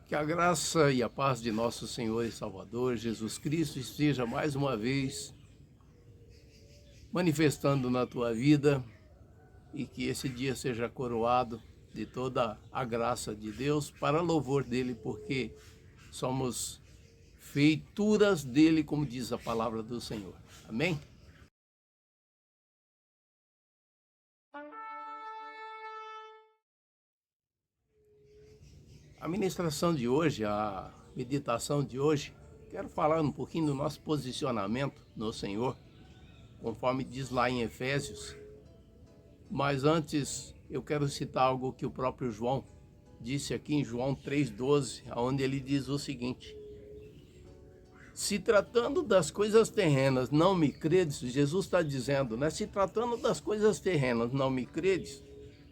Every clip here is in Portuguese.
Que a graça e a paz de nosso Senhor e Salvador Jesus Cristo esteja mais uma vez manifestando na tua vida e que esse dia seja coroado de toda a graça de Deus para louvor dele, porque somos feituras dele, como diz a palavra do Senhor. Amém? A ministração de hoje, a meditação de hoje, quero falar um pouquinho do nosso posicionamento no Senhor, conforme diz lá em Efésios. Mas antes, eu quero citar algo que o próprio João disse aqui em João 3,12, onde ele diz o seguinte: se tratando das coisas terrenas não me credes, Jesus está dizendo, né? Se tratando das coisas terrenas não me credes,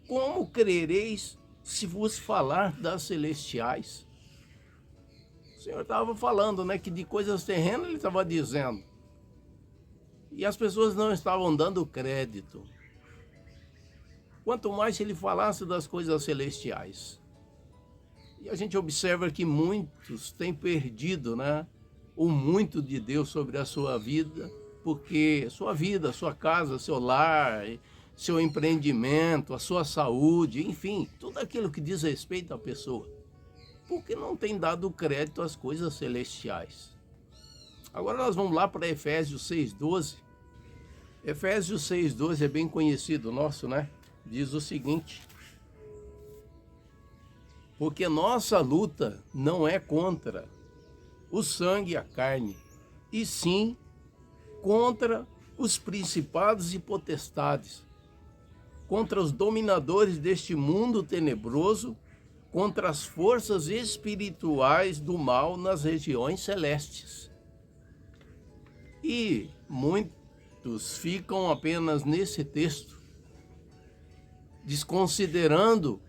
como crereis se vos falar das celestiais? O Senhor estava falando, né, que de coisas terrenas ele estava dizendo. E as pessoas não estavam dando crédito. Quanto mais se ele falasse das coisas celestiais. E a gente observa que muitos têm perdido, né, o muito de Deus sobre a sua vida, porque sua vida, sua casa, seu lar, seu empreendimento, a sua saúde, enfim, tudo aquilo que diz respeito à pessoa, porque não tem dado crédito às coisas celestiais. Agora nós vamos lá para Efésios 6,12. Efésios 6,12 é bem conhecido nosso, né? Diz o seguinte: porque nossa luta não é contra o sangue e a carne, e sim contra os principados e potestades, contra os dominadores deste mundo tenebroso, contra as forças espirituais do mal nas regiões celestes. E muitos ficam apenas nesse texto, desconsiderando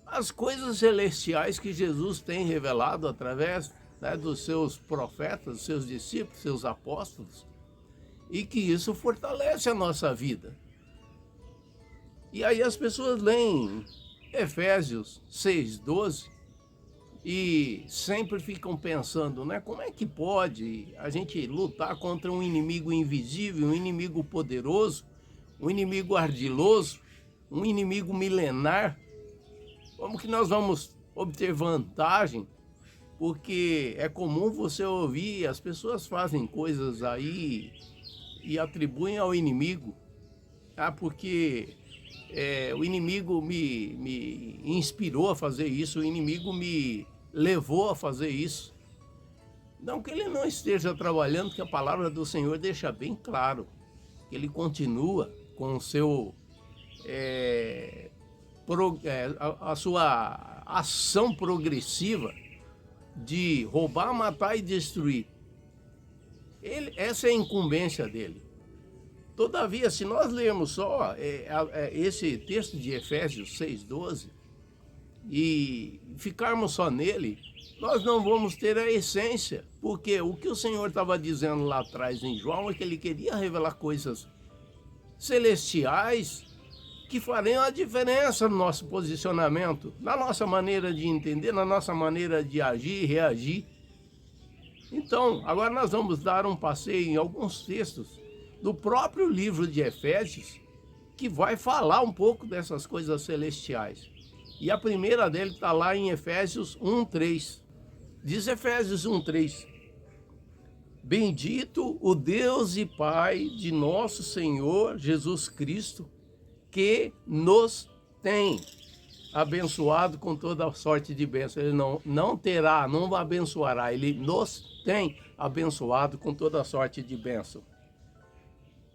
as coisas celestiais que Jesus tem revelado através, né, dos seus profetas, dos seus discípulos, seus apóstolos, e que isso fortalece a nossa vida. E aí as pessoas leem Efésios 6,12 e sempre ficam pensando, né, como é que pode a gente lutar contra um inimigo invisível, um inimigo poderoso, um inimigo ardiloso, um inimigo milenar? Como que nós vamos obter vantagem? Porque é comum você ouvir, as pessoas fazem coisas aí e atribuem ao inimigo, porque o inimigo me inspirou a fazer isso, o inimigo me levou a fazer isso. Não que ele não esteja trabalhando, que a palavra do Senhor deixa bem claro, que ele continua com o seu, a sua ação progressiva de roubar, matar e destruir. Essa é a incumbência dele. Todavia, se nós lermos só esse texto de Efésios 6,12 e ficarmos só nele, nós não vamos ter a essência, porque o que o Senhor estava dizendo lá atrás em João é que ele queria revelar coisas celestiais que fariam a diferença no nosso posicionamento, na nossa maneira de entender, na nossa maneira de agir e reagir. Então, agora nós vamos dar um passeio em alguns textos do próprio livro de Efésios, que vai falar um pouco dessas coisas celestiais. E a primeira dele está lá em Efésios 1,3. Diz Efésios 1,3: bendito o Deus e Pai de nosso Senhor Jesus Cristo, que nos tem abençoado com toda sorte de bênção. Ele não terá, não abençoará, ele nos tem abençoado com toda sorte de bênção.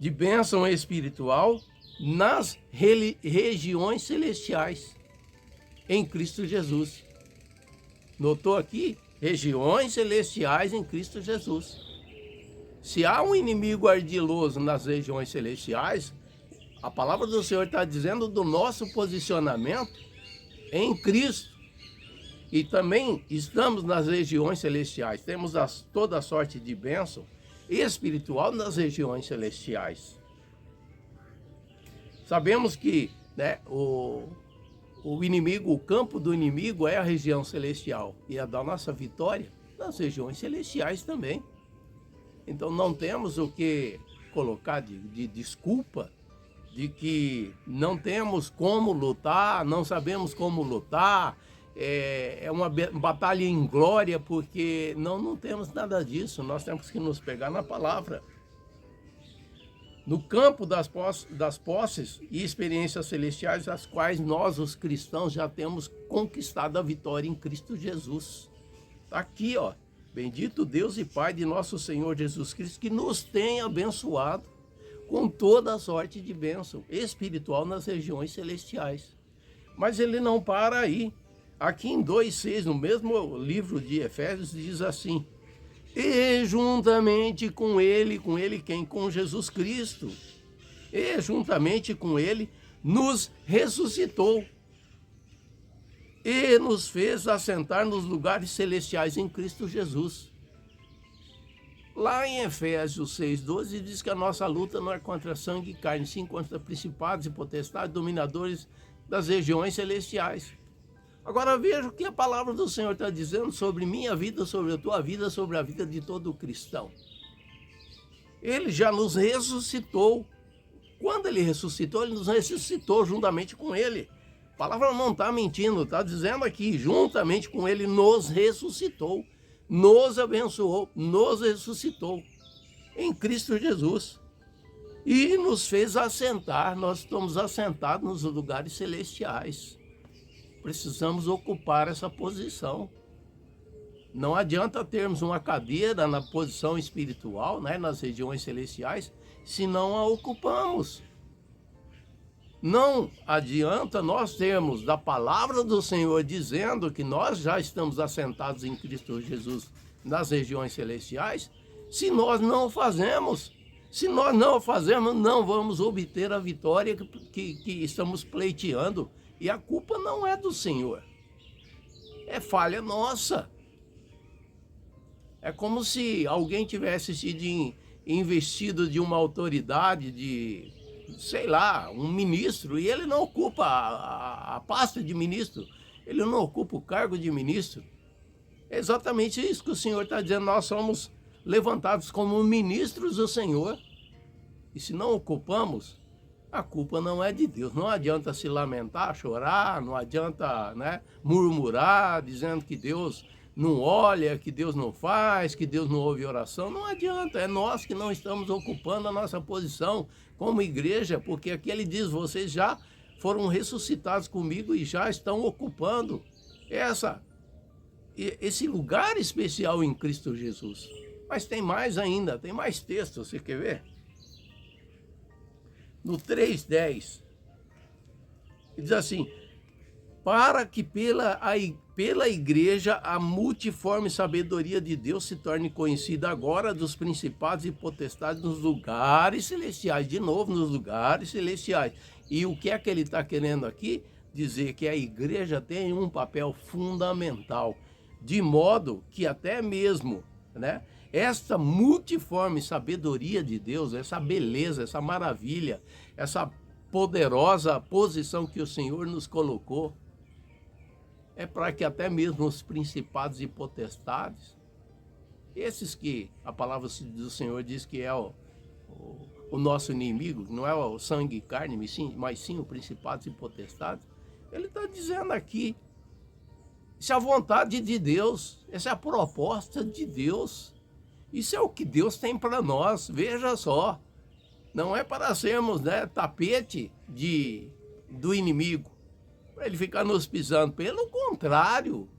De bênção espiritual nas regiões celestiais, em Cristo Jesus. Notou aqui? Regiões celestiais em Cristo Jesus. Se há um inimigo ardiloso nas regiões celestiais, a palavra do Senhor está dizendo do nosso posicionamento em Cristo. E também estamos nas regiões celestiais. Temos toda a sorte de bênção espiritual nas regiões celestiais. Sabemos que, né, o inimigo, o campo do inimigo é a região celestial e a da nossa vitória nas regiões celestiais também. Então não temos o que colocar de desculpa de que não temos como lutar, não sabemos como lutar, é uma batalha inglória, porque não temos nada disso. Nós temos que nos pegar na palavra. No campo das posses e experiências celestiais, as quais nós, os cristãos, já temos conquistado a vitória em Cristo Jesus. Está aqui, ó. Bendito Deus e Pai de nosso Senhor Jesus Cristo, que nos tem abençoado com toda a sorte de bênção espiritual nas regiões celestiais. Mas ele não para aí. Aqui em 2,6, no mesmo livro de Efésios, diz assim: e juntamente com ele quem? Com Jesus Cristo. E juntamente com ele nos ressuscitou e nos fez assentar nos lugares celestiais em Cristo Jesus. Lá em Efésios 6,12 diz que a nossa luta não é contra sangue e carne, sim contra principados e potestades, dominadores das regiões celestiais. Agora veja o que a palavra do Senhor está dizendo sobre minha vida, sobre a tua vida, sobre a vida de todo cristão. Ele já nos ressuscitou. Quando ele ressuscitou, ele nos ressuscitou juntamente com ele. A palavra não está mentindo, está dizendo aqui, juntamente com ele nos ressuscitou, nos abençoou, nos ressuscitou em Cristo Jesus. E nos fez assentar, nós estamos assentados nos lugares celestiais. Precisamos ocupar essa posição. Não adianta termos uma cadeira na posição espiritual, né, nas regiões celestiais, se não a ocupamos. Não adianta nós termos da palavra do Senhor dizendo que nós já estamos assentados em Cristo Jesus nas regiões celestiais, se nós não fazemos. Se nós não fazemos, não vamos obter a vitória que estamos pleiteando. E a culpa não é do Senhor. É falha nossa. É como se alguém tivesse sido investido de uma autoridade, de, sei lá, um ministro, e ele não ocupa a pasta de ministro, ele não ocupa o cargo de ministro. É exatamente isso que o Senhor está dizendo. Nós somos levantados como ministros do Senhor. E se não ocupamos, a culpa não é de Deus. Não adianta se lamentar, chorar, não adianta, né, murmurar, dizendo que Deus não olha, que Deus não faz, que Deus não ouve oração. Não adianta, é nós que não estamos ocupando a nossa posição como igreja, porque aqui ele diz, vocês já foram ressuscitados comigo e já estão ocupando esse lugar especial em Cristo Jesus. Mas tem mais ainda, tem mais texto, você quer ver? No 3,10, ele diz assim: para que pela igreja a multiforme sabedoria de Deus se torne conhecida agora dos principados e potestades nos lugares celestiais. De novo, nos lugares celestiais. E o que é que ele está querendo aqui? Dizer que a igreja tem um papel fundamental, de modo que até mesmo, né, esta multiforme sabedoria de Deus, essa beleza, essa maravilha, essa poderosa posição que o Senhor nos colocou, é para que até mesmo os principados e potestades, esses que a palavra do Senhor diz que é o nosso inimigo, não é o sangue e carne, mas sim os principados e potestades, ele está dizendo aqui, isso é a vontade de Deus, essa é a proposta de Deus. Isso é o que Deus tem para nós, veja só. Não é para sermos, né, tapete do inimigo, para ele ficar nos pisando. Pelo contrário,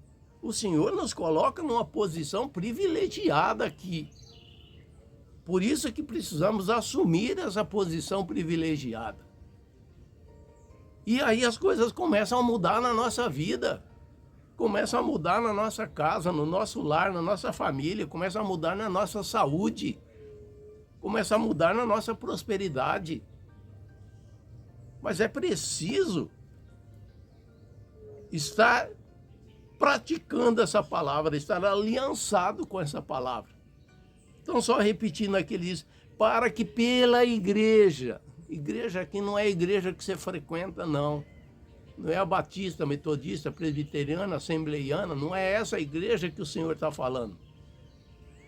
o Senhor nos coloca numa posição privilegiada aqui. Por isso que precisamos assumir essa posição privilegiada. E aí as coisas começam a mudar na nossa vida. Começam a mudar na nossa casa, no nosso lar, na nossa família, começa a mudar na nossa saúde, começa a mudar na nossa prosperidade. Mas é preciso estar praticando essa palavra, estar aliançado com essa palavra. Então, só repetindo aqui, ele diz, para que pela igreja aqui não é a igreja que você frequenta, não. não é a batista, metodista, presbiteriana, assembleiana, não é essa a igreja que o Senhor está falando.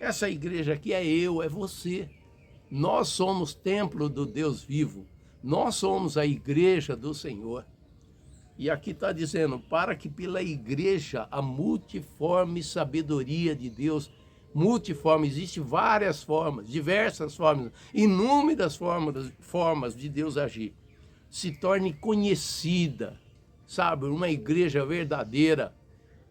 Essa igreja aqui é eu, é você. Nós somos templo do Deus vivo. Nós somos a igreja do Senhor. E aqui está dizendo, para que pela igreja a multiforme sabedoria de Deus, multiforme, existem várias formas, diversas formas, inúmeras formas de Deus agir, se torne conhecida, sabe, uma igreja verdadeira,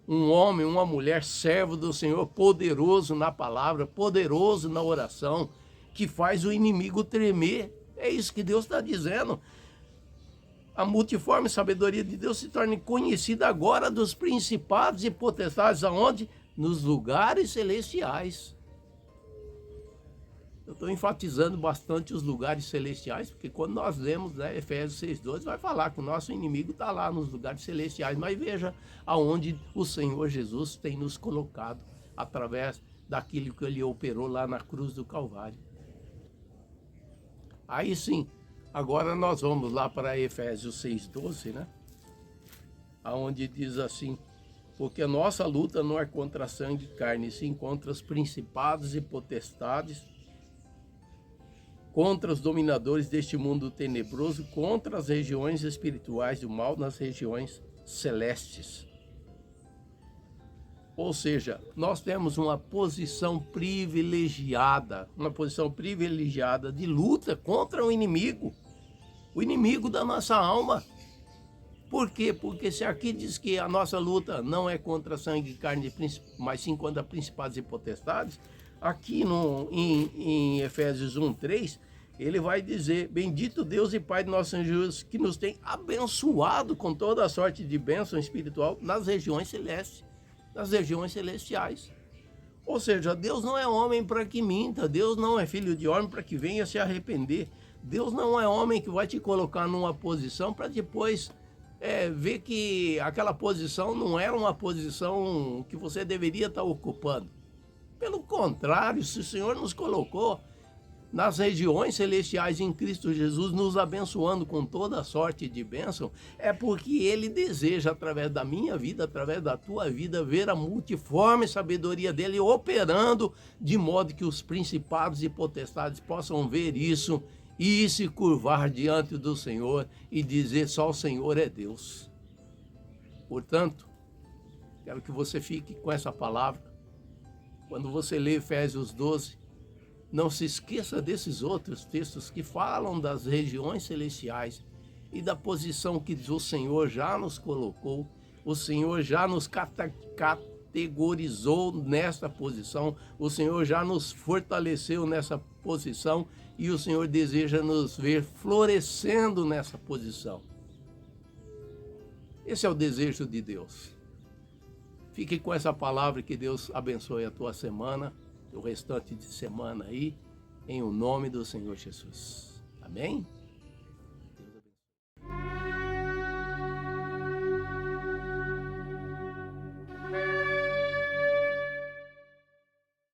um homem, uma mulher, servo do Senhor, poderoso na palavra, poderoso na oração, que faz o inimigo tremer. É isso que Deus está dizendo. A multiforme sabedoria de Deus se torne conhecida agora dos principados e potestades, aonde? Nos lugares celestiais. Eu estou enfatizando bastante os lugares celestiais, porque quando nós lemos, né, Efésios 6,12, vai falar que o nosso inimigo está lá nos lugares celestiais, mas veja aonde o Senhor Jesus tem nos colocado, através daquilo que ele operou lá na cruz do Calvário. Aí sim, agora nós vamos lá para Efésios 6,12, né? Onde diz assim, porque a nossa luta não é contra sangue e carne, sim contra os principados e potestades, contra os dominadores deste mundo tenebroso, contra as regiões espirituais do mal nas regiões celestes. Ou seja, nós temos uma posição privilegiada de luta contra o inimigo da nossa alma. Por quê? Porque se aqui diz que a nossa luta não é contra sangue e carne, mas sim contra principados e potestades, aqui em Efésios 1:3, ele vai dizer, bendito Deus e Pai de nosso Senhor Jesus, que nos tem abençoado com toda a sorte de bênção espiritual nas regiões celestes, nas regiões celestiais. Ou seja, Deus não é homem para que minta, Deus não é filho de homem para que venha se arrepender. Deus não é homem que vai te colocar numa posição para depois ver que aquela posição não era uma posição que você deveria estar ocupando. Pelo contrário, se o Senhor nos colocou nas regiões celestiais em Cristo Jesus, nos abençoando com toda a sorte de bênção, é porque Ele deseja, através da minha vida, através da tua vida, ver a multiforme sabedoria dEle operando, de modo que os principados e potestades possam ver isso e se curvar diante do Senhor e dizer, só o Senhor é Deus. Portanto, quero que você fique com essa palavra. Quando você lê Efésios 12, não se esqueça desses outros textos que falam das regiões celestiais e da posição que o Senhor já nos colocou, o Senhor já nos categorizou nessa posição, o Senhor já nos fortaleceu nessa posição e o Senhor deseja nos ver florescendo nessa posição. Esse é o desejo de Deus. Fique com essa palavra, que Deus abençoe a tua semana, o restante de semana aí, em o nome do Senhor Jesus. Amém?